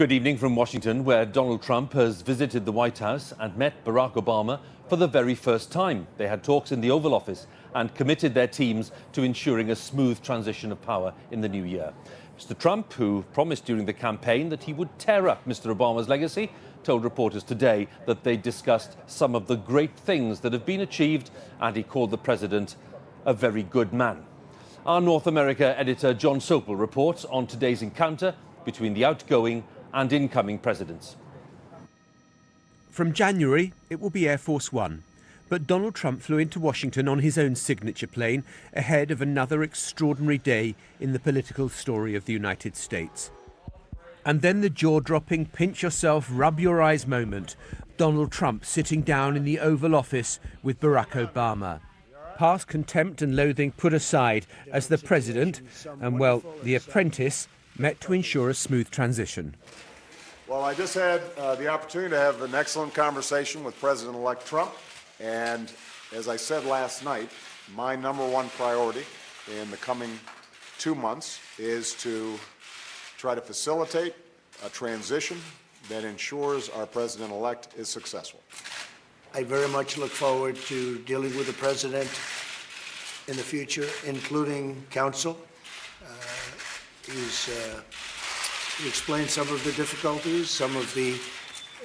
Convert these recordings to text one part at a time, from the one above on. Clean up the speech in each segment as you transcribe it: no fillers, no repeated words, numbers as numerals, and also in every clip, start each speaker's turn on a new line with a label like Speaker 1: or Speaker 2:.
Speaker 1: Good evening from Washington, where Donald Trump has visited the White House and met Barack Obama for the very first time. They had talks in the Oval Office and committed their teams to ensuring a smooth transition of power in the new year. Mr. Trump, who promised during the campaign that he would tear up Mr. Obama's legacy, told reporters today that they discussed some of the great things that have been achieved, and he called the president a very good man. Our North America editor John Sopel reports on today's encounter between the outgoing and incoming presidents.
Speaker 2: From January, it will be Air Force One. But Donald Trump flew into Washington on his own signature plane ahead of another extraordinary day in the political story of the United States. And then the jaw-dropping, pinch-yourself, rub-your-eyes moment. Donald Trump sitting down in the Oval Office with Barack Obama. Past contempt and loathing put aside as the president and, well, the apprentice met to ensure a smooth transition.
Speaker 3: Well, I just had the opportunity to have an excellent conversation with President-elect Trump. And as I said last night, my number one priority in the coming 2 months is to try to facilitate a transition that ensures our president-elect is successful.
Speaker 4: I very much look forward to dealing with the president in the future, including counsel. He explained some of the difficulties, some of the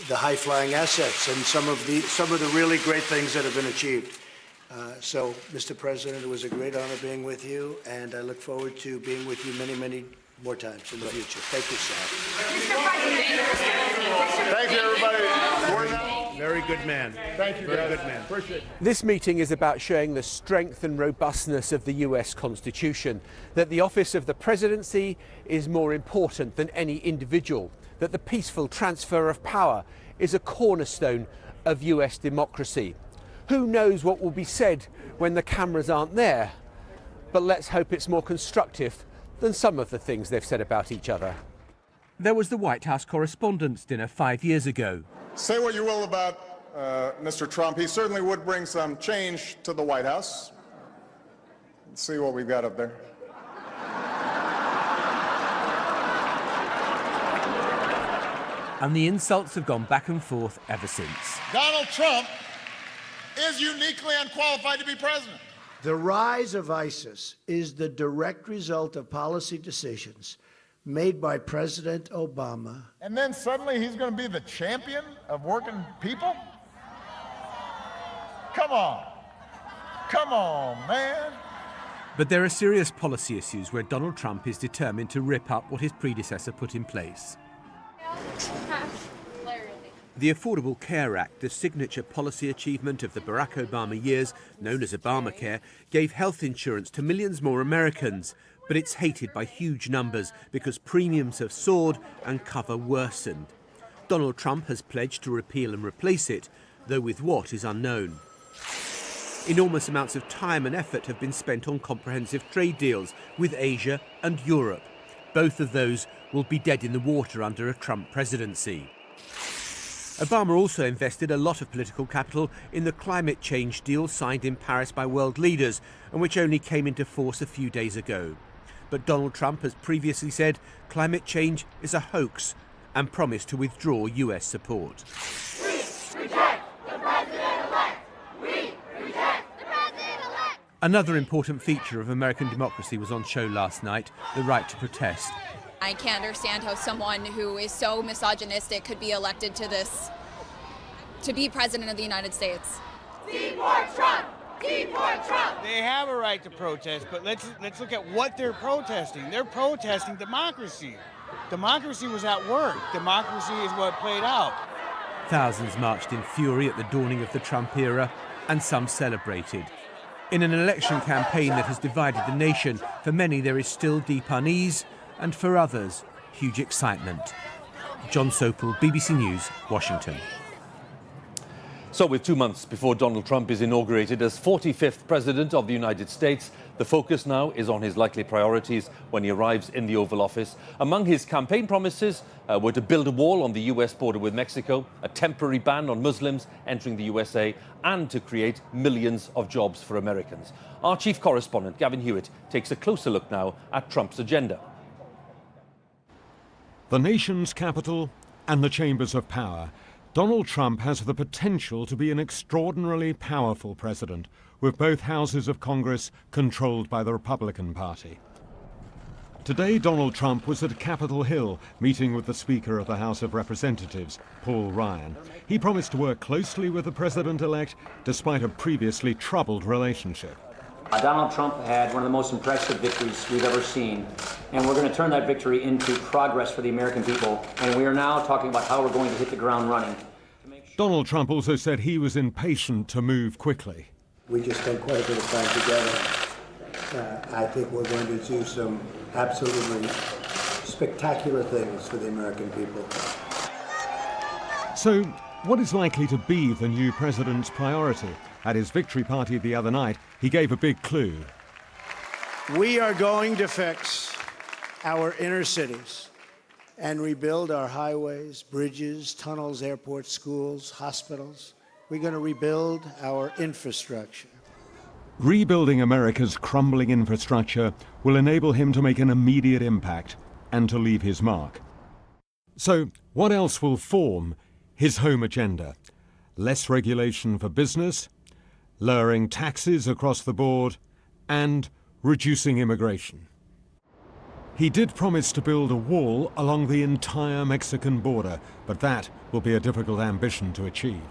Speaker 4: high-flying assets, and some of the really great things that have been achieved. So, Mr. President, it was a great honor being with you, and I look forward to being with you many, many more times in the future. Thank you, sir.
Speaker 3: Thank you, everybody.
Speaker 4: Very good man.
Speaker 3: Thank you,
Speaker 4: Very
Speaker 3: guys.
Speaker 4: good man.
Speaker 3: Appreciate it.
Speaker 2: This meeting is about showing the strength and robustness of the US Constitution, that the office of the presidency is more important than any individual, that the peaceful transfer of power is a cornerstone of US democracy. Who knows what will be said when the cameras aren't there? But let's hope it's more constructive than some of the things they've said about each other. There was the White House Correspondents' Dinner 5 years ago.
Speaker 3: Say what you will about Mr. Trump. He certainly would bring some change to the White House. Let's see what we've got up there.
Speaker 2: And the insults have gone back and forth ever since.
Speaker 5: Donald Trump is uniquely unqualified to be president.
Speaker 4: The rise of ISIS is the direct result of policy decisions made by President Obama.
Speaker 5: And then suddenly he's going to be the champion of working people? Come on. Come on, man.
Speaker 2: But there are serious policy issues where Donald Trump is determined to rip up what his predecessor put in place. The Affordable Care Act, the signature policy achievement of the Barack Obama years, known as Obamacare, gave health insurance to millions more Americans. But it's hated by huge numbers because premiums have soared and cover worsened. Donald Trump has pledged to repeal and replace it, though with what is unknown. Enormous amounts of time and effort have been spent on comprehensive trade deals with Asia and Europe. Both of those will be dead in the water under a Trump presidency. Obama also invested a lot of political capital in the climate change deal signed in Paris by world leaders, and which only came into force a few days ago. But Donald Trump has previously said climate change is a hoax and promised to withdraw US support.
Speaker 6: We reject the president-elect! We reject the president-elect!
Speaker 2: Another important feature of American democracy was on show last night, the right to protest.
Speaker 7: I can't understand how someone who is so misogynistic could be elected to be president of the United States.
Speaker 6: Deport Trump! Deport Trump!
Speaker 8: They have a right to protest, but let's look at what they're protesting. They're protesting democracy. Democracy was at work. Democracy is what played out.
Speaker 2: Thousands marched in fury at the dawning of the Trump era, and some celebrated. In an election campaign that has divided the nation, for many there is still deep unease, and for others, huge excitement. John Sopel, BBC News, Washington.
Speaker 1: So with 2 months before Donald Trump is inaugurated as 45th President of the United States, the focus now is on his likely priorities when he arrives in the Oval Office. Among his campaign promises were to build a wall on the US border with Mexico, a temporary ban on Muslims entering the USA, and to create millions of jobs for Americans. Our chief correspondent, Gavin Hewitt, takes a closer look now at Trump's agenda.
Speaker 9: the nation's capital and the chambers of power, Donald Trump has the potential to be an extraordinarily powerful president, with both houses of Congress controlled by the Republican Party. Today, Donald Trump was at Capitol Hill meeting with the Speaker of the House of Representatives, Paul Ryan. He promised to work closely with the president-elect despite a previously troubled relationship.
Speaker 10: Donald Trump had one of the most impressive victories we've ever seen, and we're going to turn that victory into progress for the American people, and we are now talking about how we're going to hit the ground running.
Speaker 9: Donald Trump also said he was impatient to move quickly.
Speaker 11: We just spent quite a bit of time together. I think we're going to do some absolutely spectacular things for the American people.
Speaker 9: So, what is likely to be the new president's priority? At his victory party the other night, he gave a big clue.
Speaker 4: We are going to fix our inner cities and rebuild our highways, bridges, tunnels, airports, schools, hospitals. We're going to rebuild our infrastructure.
Speaker 9: Rebuilding America's crumbling infrastructure will enable him to make an immediate impact and to leave his mark. So, what else will form his home agenda? Less regulation for business, lowering taxes across the board, and reducing immigration. He did promise to build a wall along the entire Mexican border, but that will be a difficult ambition to achieve.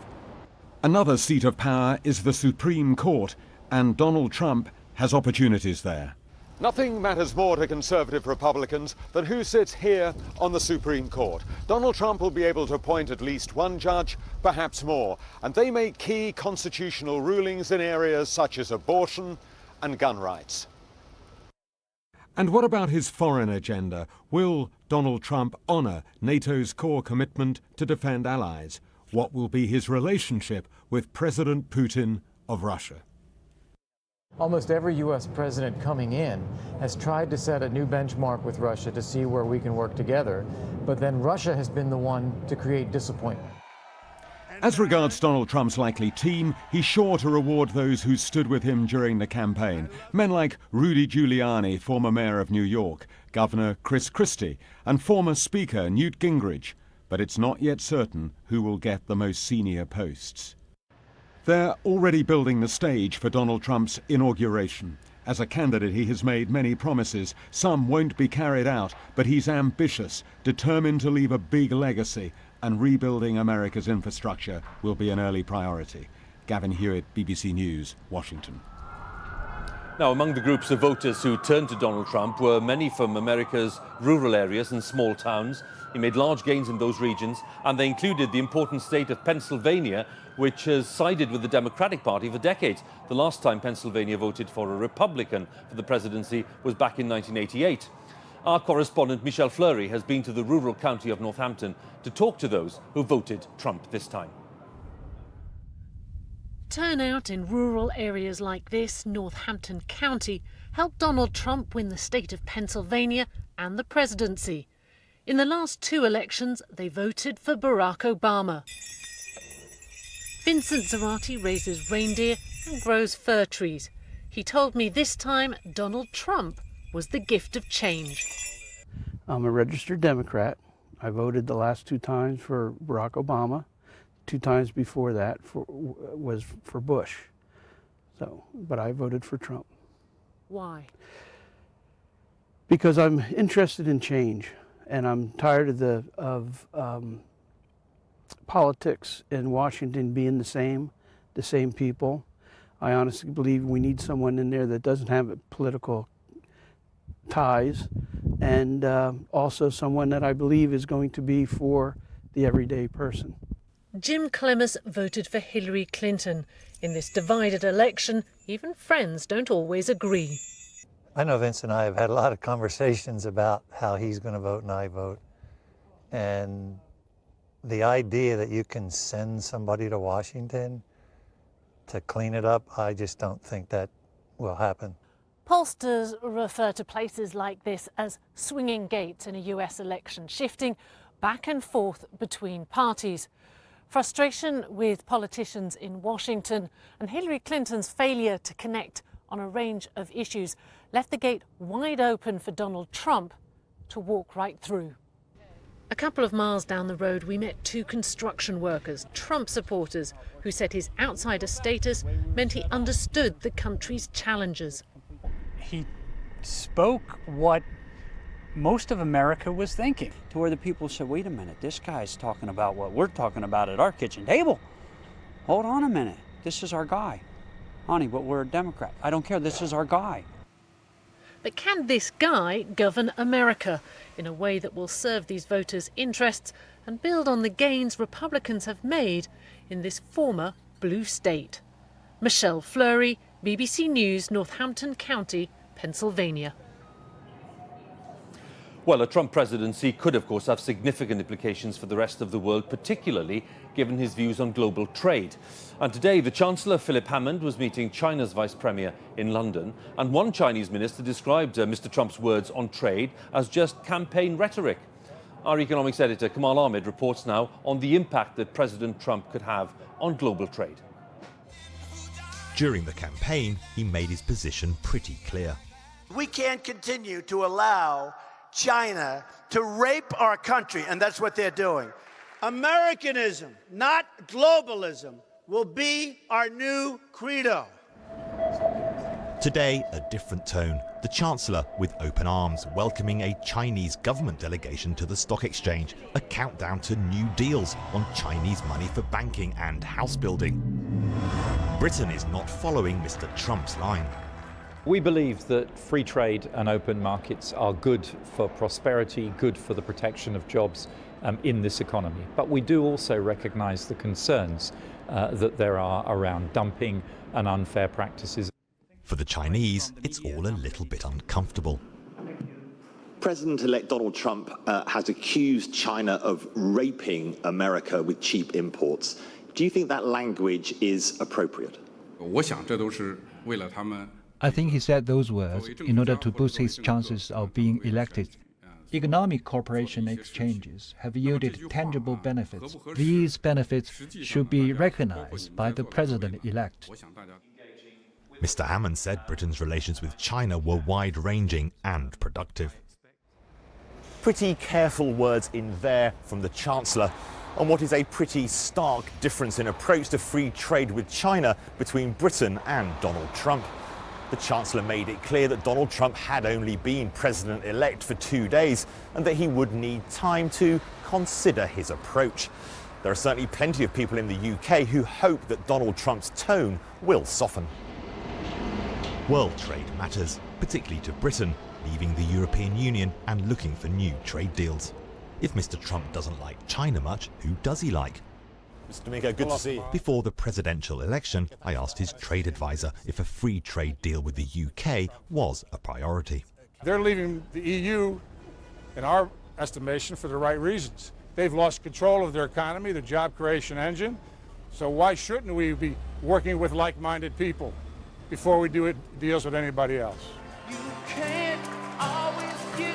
Speaker 9: Another seat of power is the Supreme Court, and Donald Trump has opportunities there. Nothing matters more to conservative Republicans than who sits here on the Supreme Court. Donald Trump will be able to appoint at least one judge, perhaps more, and they make key constitutional rulings in areas such as abortion and gun rights. And what about his foreign agenda? Will Donald Trump honor NATO's core commitment to defend allies? What will be his relationship with President Putin of Russia?
Speaker 12: Almost every U.S. president coming in has tried to set a new benchmark with Russia to see where we can work together, but then Russia has been the one to create disappointment.
Speaker 9: As regards Donald Trump's likely team, he's sure to reward those who stood with him during the campaign. Men like Rudy Giuliani, former mayor of New York, Governor Chris Christie, and former Speaker Newt Gingrich. But it's not yet certain who will get the most senior posts. They're already building the stage for Donald Trump's inauguration. As a candidate, he has made many promises. Some won't be carried out, but he's ambitious, determined to leave a big legacy, and rebuilding America's infrastructure will be an early priority. Gavin Hewitt, BBC News, Washington.
Speaker 1: Now, among the groups of voters who turned to Donald Trump were many from America's rural areas and small towns. He made large gains in those regions, and they included the important state of Pennsylvania, which has sided with the Democratic Party for decades. The last time Pennsylvania voted for a Republican for the presidency was back in 1988. Our correspondent Michelle Fleury has been to the rural county of Northampton to talk to those who voted Trump this time.
Speaker 13: Turnout in rural areas like this, Northampton County, helped Donald Trump win the state of Pennsylvania and the presidency. In the last two elections, they voted for Barack Obama. Vincent Zarate raises reindeer and grows fir trees. He told me this time Donald Trump was the gift of change.
Speaker 14: I'm a registered Democrat. I voted the last two times for Barack Obama. 2 times before that was for Bush. But I voted for Trump.
Speaker 13: Why?
Speaker 14: Because I'm interested in change, and I'm tired of politics in Washington being the same people. I honestly believe we need someone in there that doesn't have political ties, and also someone that I believe is going to be for the everyday person.
Speaker 13: Jim Clements voted for Hillary Clinton. In this divided election, even friends don't always agree.
Speaker 15: I know Vince and I have had a lot of conversations about how he's going to vote and I vote. And the idea that you can send somebody to Washington to clean it up, I just don't think that will happen.
Speaker 13: Pollsters refer to places like this as swinging gates in a US election, shifting back and forth between parties. Frustration with politicians in Washington and Hillary Clinton's failure to connect on a range of issues left the gate wide open for Donald Trump to walk right through. A couple of miles down the road, we met two construction workers, Trump supporters, who said his outsider status meant he understood the country's challenges.
Speaker 16: He spoke what most of America was thinking.
Speaker 17: To where the people said, wait a minute, this guy's talking about what we're talking about at our kitchen table. Hold on a minute, this is our guy. Honey, but we're a Democrat. I don't care, this is our guy.
Speaker 13: But can this guy govern America in a way that will serve these voters' interests and build on the gains Republicans have made in this former blue state? Michelle Fleury, BBC News, Northampton County, Pennsylvania.
Speaker 1: Well, a Trump presidency could, of course, have significant implications for the rest of the world, particularly given his views on global trade. And today, the Chancellor, Philip Hammond, was meeting China's Vice Premier in London. And one Chinese minister described Mr. Trump's words on trade as just campaign rhetoric. Our economics editor, Kamal Ahmed, reports now on the impact that President Trump could have on global trade.
Speaker 18: During the campaign, he made his position pretty clear.
Speaker 4: We can't continue to allow China to rape our country, and that's what they're doing. Americanism, not globalism, will be our new credo.
Speaker 18: Today, a different tone. The Chancellor with open arms, welcoming a Chinese government delegation to the stock exchange, a countdown to new deals on Chinese money for banking and house building. Britain is not following Mr. Trump's line.
Speaker 19: We believe that free trade and open markets are good for prosperity, good for the protection of jobs in this economy. But we do also recognise the concerns that there are around dumping and unfair practices.
Speaker 18: For the Chinese, it's all a little bit uncomfortable.
Speaker 20: President-elect Donald Trump has accused China of raping America with cheap imports. Do you think that language is appropriate?
Speaker 21: I think he said those words in order to boost his chances of being elected. Economic cooperation exchanges have yielded tangible benefits. These benefits should be recognized by the president-elect.
Speaker 18: Mr. Hammond said Britain's relations with China were wide-ranging and productive.
Speaker 22: Pretty careful words in there from the Chancellor on what is a pretty stark difference in approach to free trade with China between Britain and Donald Trump. The Chancellor made it clear that Donald Trump had only been president-elect for 2 days and that he would need time to consider his approach. There are certainly plenty of people in the UK who hope that Donald Trump's tone will soften.
Speaker 18: World trade matters, particularly to Britain, leaving the European Union and looking for new trade deals. If Mr. Trump doesn't like China much, who does he like?
Speaker 22: Mr. Domingo, good to see you.
Speaker 18: Before the presidential election, I asked his trade advisor if a free trade deal with the UK was a priority.
Speaker 23: They're leaving the EU, in our estimation, for the right reasons. They've lost control of their economy, the job creation engine. So why shouldn't we be working with like-minded people before we do deals with anybody else?
Speaker 6: You can't always get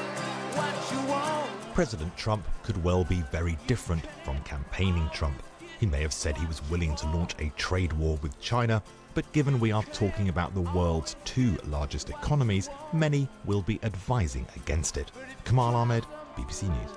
Speaker 6: what you want.
Speaker 18: President Trump could well be very different from campaigning Trump. He may have said he was willing to launch a trade war with China, but given we are talking about the world's two largest economies, many will be advising against it. Kamal Ahmed, BBC News.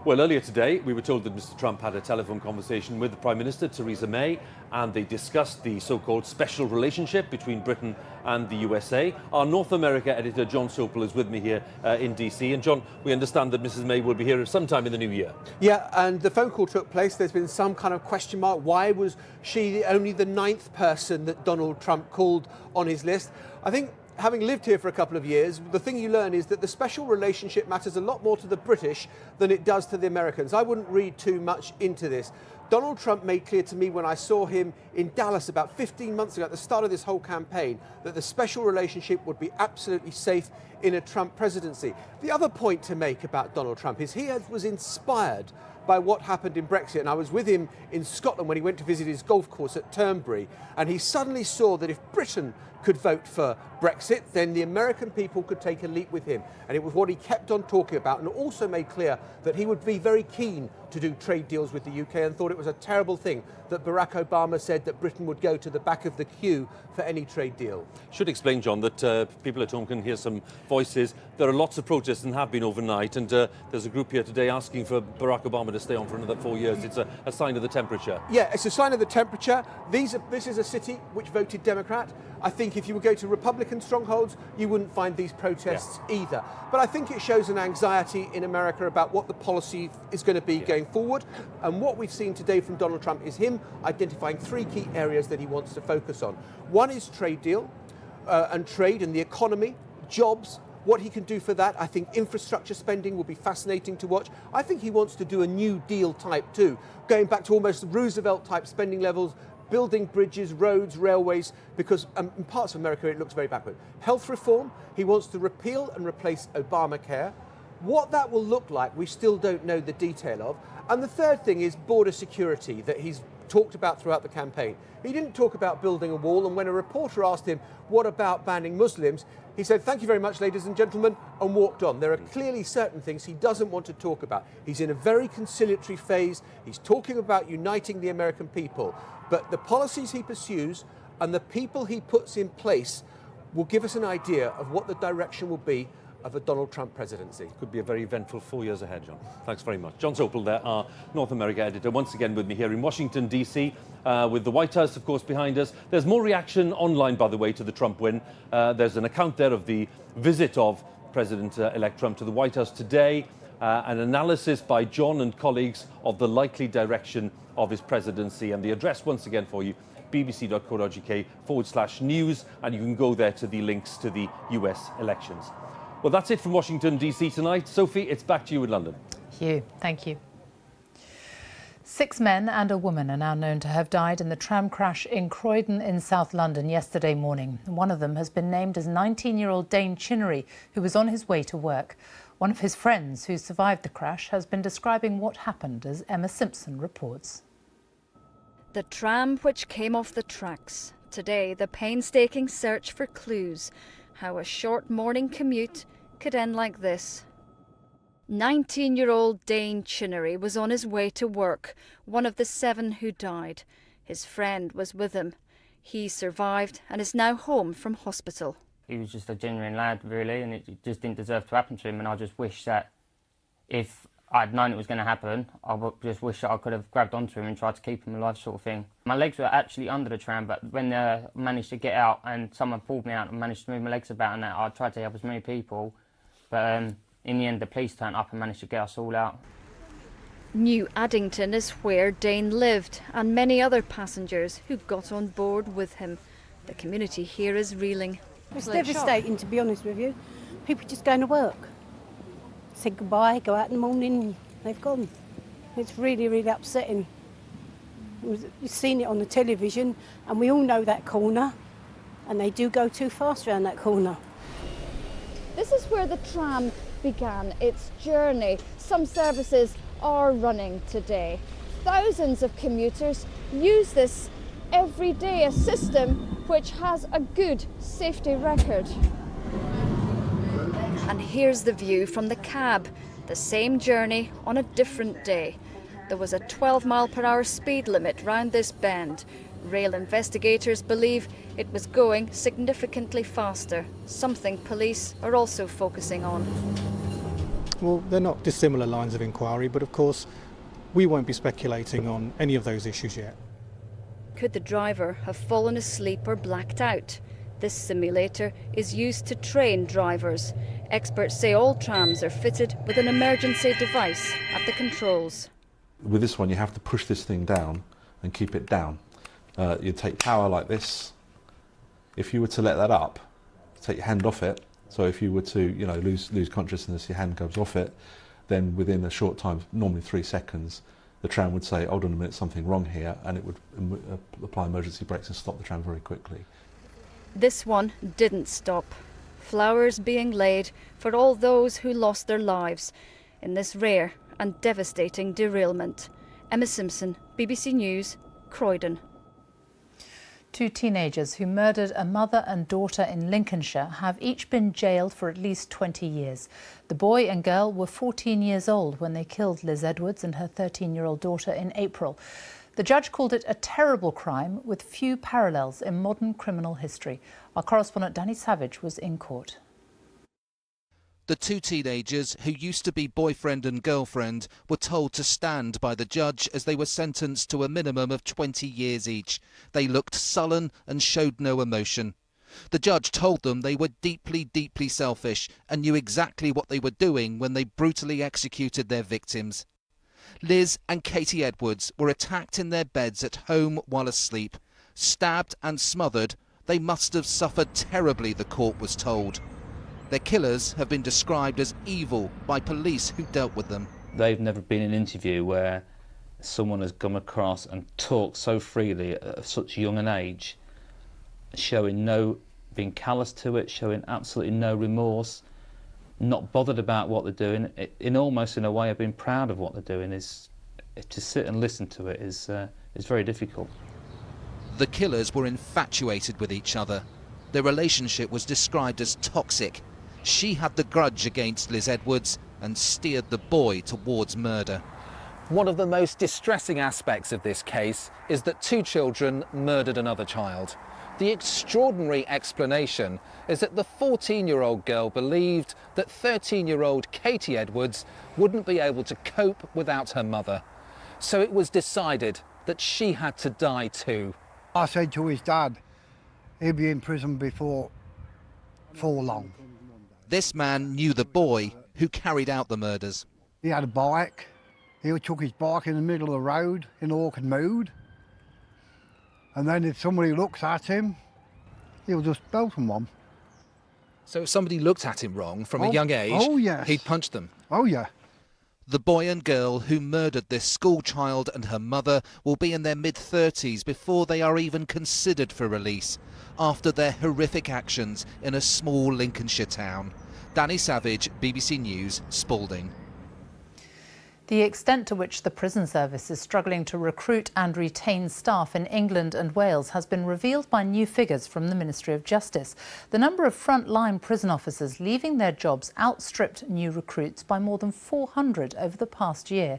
Speaker 1: Well, earlier today, we were told that Mr. Trump had a telephone conversation with the Prime Minister, Theresa May, and they discussed the so-called special relationship between Britain and the USA. Our North America editor, John Sopel, is with me here in DC. And John, we understand that Mrs. May will be here sometime in the new year.
Speaker 2: Yeah, and the phone call took place. There's been some kind of question mark. Why was she only the 9th person that Donald Trump called on his list? I think, having lived here for a couple of years, the thing you learn is that the special relationship matters a lot more to the British than it does to the Americans. I wouldn't read too much into this. Donald Trump made clear to me when I saw him in Dallas about 15 months ago at the start of this whole campaign that the special relationship would be absolutely safe in a Trump presidency. The other point to make about Donald Trump is he was inspired by what happened in Brexit. And I was with him in Scotland when he went to visit his golf course at Turnberry, and he suddenly saw that if Britain could vote for Brexit, then the American people could take a leap with him. And it was what he kept on talking about, and also made clear that he would be very keen to do trade deals with the UK, and thought it was a terrible thing that Barack Obama said that Britain would go to the back of the queue for any trade deal.
Speaker 1: Should explain, John, that people at home can hear some voices. There are lots of protests and have been overnight, and there's a group here today asking for Barack Obama to stay on for another 4 years. It's a sign of the temperature.
Speaker 2: Yeah, it's a sign of the temperature. This is a city which voted Democrat. I think if you would go to Republican strongholds, you wouldn't find these protests either. But I think it shows an anxiety in America about what the policy is going to be going forward. And what we've seen today from Donald Trump is him identifying 3 key areas that he wants to focus on. One is trade deal and trade and the economy, jobs, what he can do for that. I think infrastructure spending will be fascinating to watch. I think he wants to do a New Deal type too, going back to almost Roosevelt type spending levels, building bridges, roads, railways, because in parts of America it looks very backward. Health reform, he wants to repeal and replace Obamacare. What that will look like, we still don't know the detail of. And the third thing is border security that he's talked about throughout the campaign. He didn't talk about building a wall, and when a reporter asked him, what about banning Muslims? He said, thank you very much, ladies and gentlemen, and walked on. There are clearly certain things he doesn't want to talk about. He's in a very conciliatory phase. He's talking about uniting the American people. But the policies he pursues and the people he puts in place will give us an idea of what the direction will be of a Donald Trump presidency.
Speaker 1: Could be a very eventful 4 years ahead, John. Thanks very much. John Sopel there, our North America editor, once again with me here in Washington, D.C., with the White House, of course, behind us. There's more reaction online, by the way, to the Trump win. There's an account there of the visit of President-elect Trump to the White House today, an analysis by John and colleagues of the likely direction of his presidency. And the address, once again, for you, bbc.co.uk/news, and you can go there to the links to the US elections. Well, that's it from Washington, D.C. tonight. Sophie, it's back to you in London.
Speaker 3: Hugh, thank you. 6 men and a woman are now known to have died in the tram crash in Croydon in South London yesterday morning. One of them has been named as 19-year-old Dane Chinnery, who was on his way to work. One of his friends who survived the crash has been describing what happened, as Emma Simpson reports.
Speaker 5: The tram which came off the tracks. Today, the painstaking search for clues. How a short morning commute could end like this. 19-year-old Dane Chinnery was on his way to work, one of the 7 who died. His friend was with him. He survived and is now home from hospital.
Speaker 7: He was just a genuine lad, really, and it just didn't deserve to happen to him, and I just wish that if I'd known it was going to happen, I just wish that I could have grabbed onto him and tried to keep him alive, sort of thing. My legs were actually under the tram, but when I managed to get out and someone pulled me out and managed to move my legs about and that, I tried to help as many people, but in the end the police turned up and managed to get us all out.
Speaker 5: New Addington is where Dane lived, and many other passengers who got on board with him. The community here is reeling.
Speaker 24: It's devastating, to be honest with you. People just going to work. Said goodbye, go out in the morning, they've gone. It's really, really upsetting. We've seen it on the television, and we all know that corner, and they do go too fast around that corner.
Speaker 5: This is where the tram began its journey. Some services are running today. Thousands of commuters use this every day, a system which has a good safety record. And here's the view from the cab. The same journey on a different day. There was a 12-mile-per-hour speed limit round this bend. Rail investigators believe it was going significantly faster, something police are also focusing on.
Speaker 25: Well, they're not dissimilar lines of inquiry, but of course we won't be speculating on any of those issues yet.
Speaker 5: Could the driver have fallen asleep or blacked out? This simulator is used to train drivers. Experts say all trams are fitted with an emergency device at the controls.
Speaker 26: With this one, you have to push this thing down and keep it down. You take power like this. If you were to let that up, take your hand off it. So if you were to, lose consciousness, your hand goes off it. Then within a short time, normally 3 seconds, the tram would say, "Hold on a minute, something wrong here," and it would apply emergency brakes and stop the tram very quickly.
Speaker 5: This one didn't stop. Flowers being laid for all those who lost their lives in this rare and devastating derailment. Emma Simpson, BBC News, Croydon.
Speaker 3: 2 teenagers who murdered a mother and daughter in Lincolnshire have each been jailed for at least 20 years. The boy and girl were 14 years old when they killed Liz Edwards and her 13-year-old daughter in April. The judge called it a terrible crime with few parallels in modern criminal history. Our correspondent Danny Savage was in court.
Speaker 8: The 2 teenagers, who used to be boyfriend and girlfriend, were told to stand by the judge as they were sentenced to a minimum of 20 years each. They looked sullen and showed no emotion. The judge told them they were deeply, deeply selfish and knew exactly what they were doing when they brutally executed their victims. Liz and Katie Edwards were attacked in their beds at home while asleep. Stabbed and smothered, they must have suffered terribly, the court was told. Their killers have been described as evil by police who dealt with them.
Speaker 9: They've never been in an interview where someone has come across and talked so freely at such young an age, being callous to it, showing absolutely no remorse, not bothered about what they're doing, almost in a way of being proud of what they're doing. To sit and listen to it is very difficult.
Speaker 8: The killers were infatuated with each other. Their relationship was described as toxic. She had the grudge against Liz Edwards and steered the boy towards murder.
Speaker 10: One of the most distressing aspects of this case is that 2 children murdered another child. The extraordinary explanation is that the 14-year-old girl believed that 13-year-old Katie Edwards wouldn't be able to cope without her mother. So it was decided that she had to die too.
Speaker 11: I said to his dad, he'll be in prison before long.
Speaker 8: This man knew the boy who carried out the murders.
Speaker 11: He had a bike. He took his bike in the middle of the road in awkward mood. And then if somebody looks at him, he'll just belt them one.
Speaker 10: So if somebody looked at him wrong from a young age,
Speaker 11: yes.
Speaker 10: He'd punch them?
Speaker 11: Oh, yeah.
Speaker 8: The boy and girl who murdered this school child and her mother will be in their mid-30s before they are even considered for release, after their horrific actions in a small Lincolnshire town. Danny Savage, BBC News, Spalding.
Speaker 3: The extent to which the prison service is struggling to recruit and retain staff in England and Wales has been revealed by new figures from the Ministry of Justice. The number of frontline prison officers leaving their jobs outstripped new recruits by more than 400 over the past year.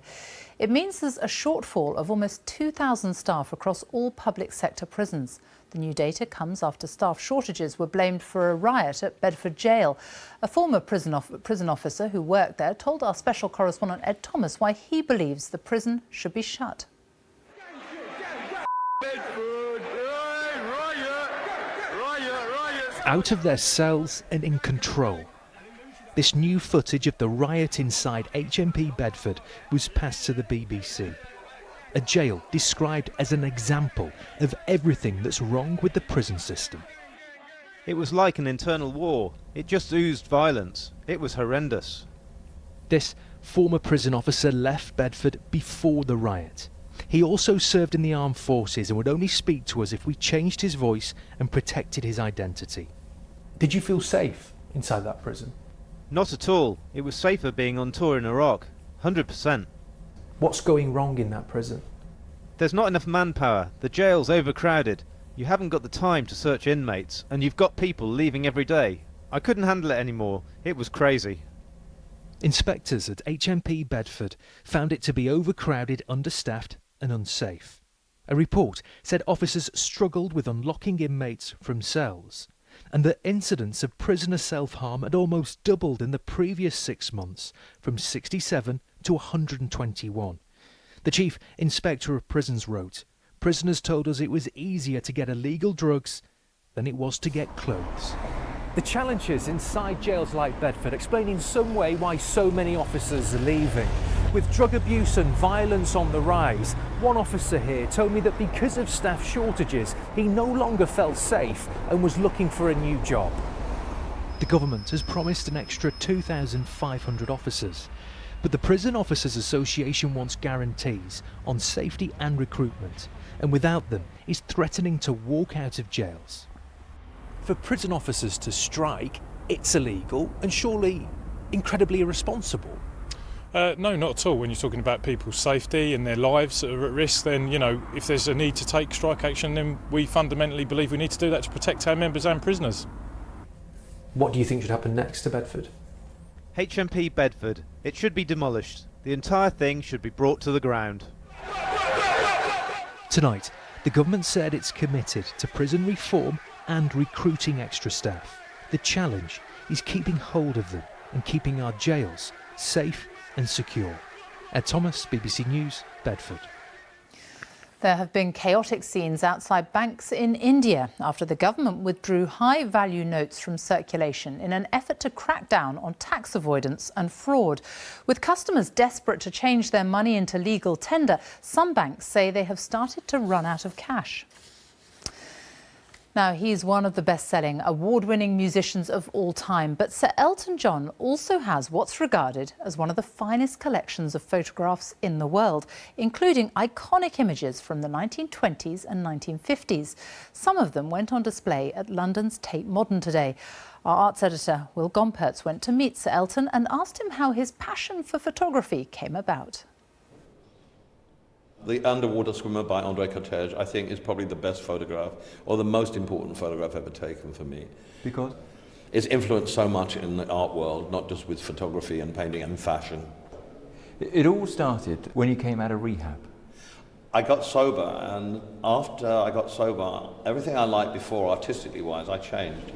Speaker 3: It means there's a shortfall of almost 2,000 staff across all public sector prisons. The new data comes after staff shortages were blamed for a riot at Bedford Jail. A former prison officer who worked there told our special correspondent Ed Thomas why he believes the prison should be shut.
Speaker 12: Out of their cells and in control. This new footage of the riot inside HMP Bedford was passed to the BBC. A jail described as an example of everything that's wrong with the prison system.
Speaker 14: It was like an internal war. It just oozed violence. It was horrendous.
Speaker 12: This former prison officer left Bedford before the riot. He also served in the armed forces and would only speak to us if we changed his voice and protected his identity. Did you feel safe inside that prison?
Speaker 14: Not at all. It was safer being on tour in Iraq. 100%.
Speaker 12: What's going wrong in that prison?
Speaker 14: There's not enough manpower. The jail's overcrowded. You haven't got the time to search inmates, and you've got people leaving every day. I couldn't handle it anymore. It was crazy.
Speaker 12: Inspectors at HMP Bedford found it to be overcrowded, understaffed and unsafe. A report said officers struggled with unlocking inmates from cells, and that incidents of prisoner self-harm had almost doubled in the previous 6 months, from 67 to 121. The Chief Inspector of Prisons wrote, "Prisoners told us it was easier to get illegal drugs than it was to get clothes." The challenges inside jails like Bedford explain in some way why so many officers are leaving. With drug abuse and violence on the rise, one officer here told me that because of staff shortages, he no longer felt safe and was looking for a new job. The government has promised an extra 2,500 officers, but the Prison Officers Association wants guarantees on safety and recruitment, and without them is threatening to walk out of jails. For prison officers to strike, it's illegal and surely incredibly irresponsible.
Speaker 4: No, not at all. When you're talking about people's safety and their lives that are at risk, then, you know, if there's a need to take strike action, then we fundamentally believe we need to do that to protect our members and prisoners.
Speaker 13: What do you think should happen next to Bedford?
Speaker 14: HMP Bedford. It should be demolished. The entire thing should be brought to the ground.
Speaker 12: Tonight, the government said it's committed to prison reform and recruiting extra staff. The challenge is keeping hold of them and keeping our jails safe and secure. Ed Thomas, BBC News, Bedford.
Speaker 3: There have been chaotic scenes outside banks in India after the government withdrew high-value notes from circulation in an effort to crack down on tax avoidance and fraud. With customers desperate to change their money into legal tender, some banks say they have started to run out of cash. Now, he's one of the best-selling, award-winning musicians of all time, but Sir Elton John also has what's regarded as one of the finest collections of photographs in the world, including iconic images from the 1920s and 1950s. Some of them went on display at London's Tate Modern today. Our arts editor, Will Gompertz, went to meet Sir Elton and asked him how his passion for photography came about.
Speaker 15: The Underwater Swimmer by André Cortège, I think, is probably the best photograph, or the most important photograph ever taken for me.
Speaker 13: Because?
Speaker 15: It's influenced so much in the art world, not just with photography and painting and fashion.
Speaker 13: It all started when you came out of rehab.
Speaker 15: I got sober, and after I got sober, everything I liked before, artistically wise, I changed.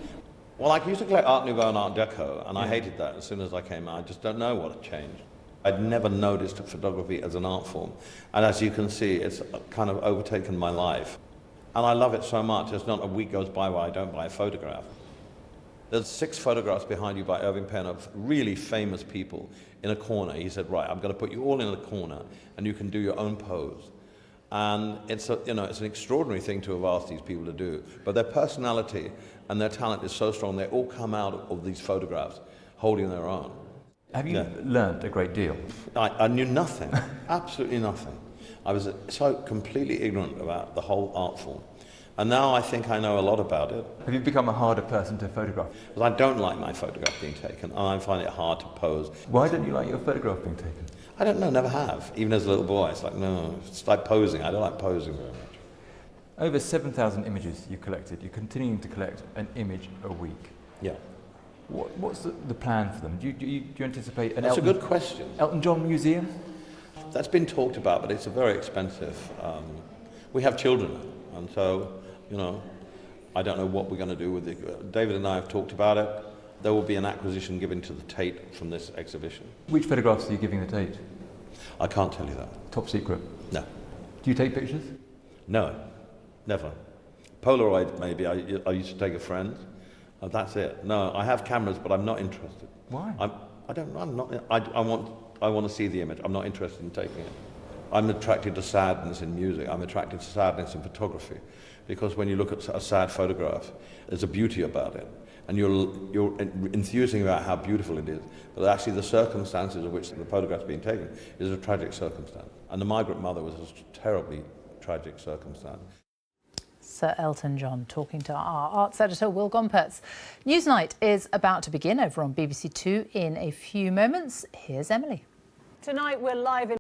Speaker 15: Well, I used to collect Art Nouveau and Art Deco, and I hated that as soon as I came out. I just don't know what had changed. I'd never noticed photography as an art form, and as you can see, it's kind of overtaken my life. And I love it so much, there's not a week goes by where I don't buy a photograph. There's 6 photographs behind you by Irving Penn of really famous people in a corner. He said, right, I'm going to put you all in a corner, and you can do your own pose. And it's an extraordinary thing to have asked these people to do, but their personality and their talent is so strong, they all come out of these photographs holding their own.
Speaker 13: Have you learnt a great deal?
Speaker 15: I knew nothing, absolutely nothing. I was so completely ignorant about the whole art form. And now I think I know a lot about it.
Speaker 13: Have you become a harder person to photograph?
Speaker 15: Because I don't like my photograph being taken, and I find it hard to pose.
Speaker 13: Why don't you like your photograph being taken?
Speaker 15: I don't know, never have. Even as a little boy, it's like, no, it's like posing. I don't like posing very much.
Speaker 13: Over 7,000 images you collected. You're continuing to collect an image a week.
Speaker 15: Yeah.
Speaker 13: What's the plan for them? Do you anticipate an
Speaker 15: That's a good question.
Speaker 13: Elton John museum?
Speaker 15: That's been talked about, but it's a very expensive. We have children, and so, I don't know what we're going to do with it. David and I have talked about it. There will be an acquisition given to the Tate from this exhibition.
Speaker 13: Which photographs are you giving the Tate?
Speaker 15: I can't tell you that.
Speaker 13: Top secret?
Speaker 15: No.
Speaker 13: Do you take pictures?
Speaker 15: No, never. Polaroid, maybe. I used to take a friend. That's it. No, I have cameras, but I'm not interested.
Speaker 13: Why?
Speaker 15: I want to see the image. I'm not interested in taking it. I'm attracted to sadness in music. I'm attracted to sadness in photography, because when you look at a sad photograph, there's a beauty about it, and you're enthusing about how beautiful it is. But actually, the circumstances of which the photograph's being taken is a tragic circumstance, and the migrant mother was a terribly tragic circumstance.
Speaker 3: Sir Elton John talking to our arts editor, Will Gompertz. Newsnight is about to begin over on BBC Two in a few moments. Here's Emily.
Speaker 16: Tonight we're live in